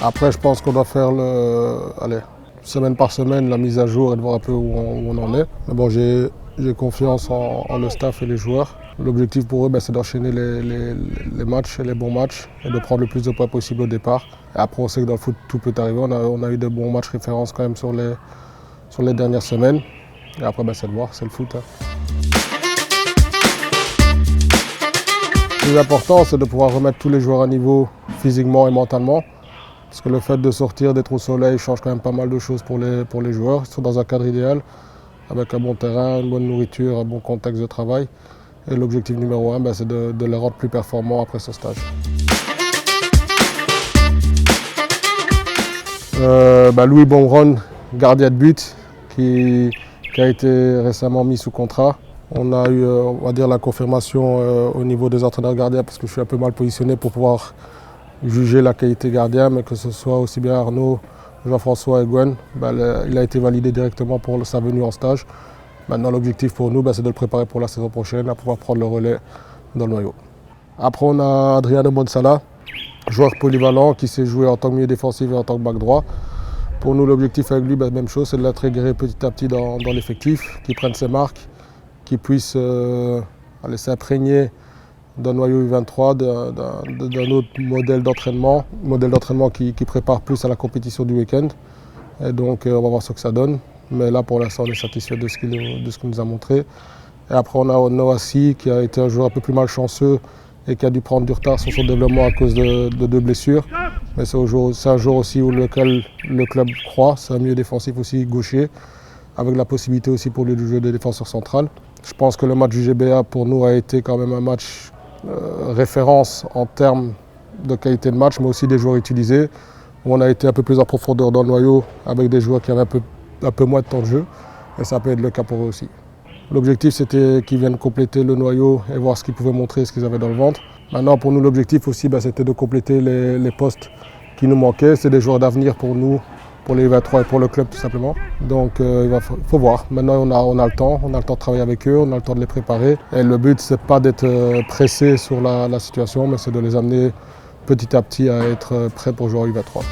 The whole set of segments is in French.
Après, je pense qu'on doit faire semaine par semaine la mise à jour et de voir un peu où on en est. Mais bon, j'ai confiance en le staff et les joueurs. L'objectif pour eux, c'est d'enchaîner les matchs et les bons matchs et de prendre le plus de points possible au départ. Et après, on sait que dans le foot, tout peut arriver. On a eu de bons matchs références quand même sur les dernières semaines. Et après, c'est de voir, c'est le foot. Le plus important, c'est de pouvoir remettre tous les joueurs à niveau physiquement et mentalement. Parce que le fait de sortir, d'être au soleil, change quand même pas mal de choses pour les joueurs. Ils sont dans un cadre idéal, avec un bon terrain, une bonne nourriture, un bon contexte de travail. Et l'objectif numéro 1, c'est de les rendre plus performants après ce stage. Louis Bonron, gardien de but, qui a été récemment mis sous contrat. On a eu, on va dire, la confirmation au niveau des entraîneurs gardiens, parce que je suis un peu mal positionné pour pouvoir juger la qualité gardien, mais que ce soit aussi bien Arnaud, Jean-François et Gwen, il a été validé directement pour sa venue en stage. Maintenant, l'objectif pour nous, c'est de le préparer pour la saison prochaine, à pouvoir prendre le relais dans le noyau. Après, on a Adriano Monsala, joueur polyvalent qui s'est joué en tant que milieu défensif et en tant que back droit. Pour nous, l'objectif avec lui, même chose, c'est de l'intégrer petit à petit dans l'effectif, qu'il prenne ses marques, qu'il puisse s'imprégner d'un noyau U23, d'un autre modèle d'entraînement qui prépare plus à la compétition du week-end. Et donc, on va voir ce que ça donne. Mais là, pour l'instant, on est satisfait de ce qu'il nous a montré. Et après, on a Noah Si, qui a été un joueur un peu plus malchanceux et qui a dû prendre du retard sur son développement à cause de 2 blessures. Mais c'est un joueur aussi où lequel le club croit. C'est un milieu défensif aussi gaucher, avec la possibilité aussi pour lui de jouer de défenseur central. Je pense que le match du GBA pour nous a été quand même un match référence en termes de qualité de match, mais aussi des joueurs utilisés, où on a été un peu plus en profondeur dans le noyau avec des joueurs qui avaient un peu moins de temps de jeu, et ça peut être le cas pour eux aussi. L'objectif, c'était qu'ils viennent compléter le noyau et voir ce qu'ils pouvaient montrer, ce qu'ils avaient dans le ventre. Maintenant, pour nous, l'objectif aussi, c'était de compléter les postes qui nous manquaient. C'est des joueurs d'avenir pour nous, pour les U23 et pour le club tout simplement. Donc il faut voir. Maintenant, on a le temps de travailler avec eux, on a le temps de les préparer. Et le but, c'est pas d'être pressé sur la situation, mais c'est de les amener petit à petit à être prêts pour jouer au U23.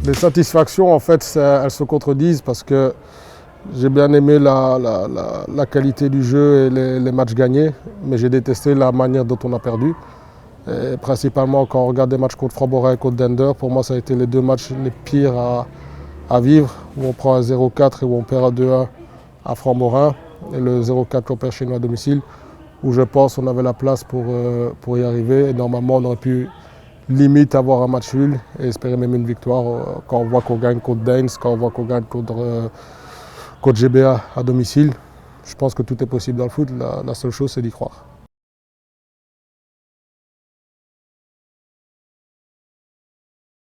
Les satisfactions, en fait, elles se contredisent parce que j'ai bien aimé la qualité du jeu et les matchs gagnés, mais j'ai détesté la manière dont on a perdu. Et principalement quand on regarde des matchs contre Framborin et contre Dender, pour moi ça a été les 2 matchs les pires à vivre, où on prend un 0-4 et où on perd un 2-1 à Framborin, et le 0-4 qu'on perd chez nous à domicile, où je pense qu'on avait la place pour y arriver. Et normalement on aurait pu limite avoir un match nul et espérer même une victoire quand on voit qu'on gagne contre Daines, quand on voit qu'on gagne contre GBA à domicile. Je pense que tout est possible dans le foot, la seule chose c'est d'y croire.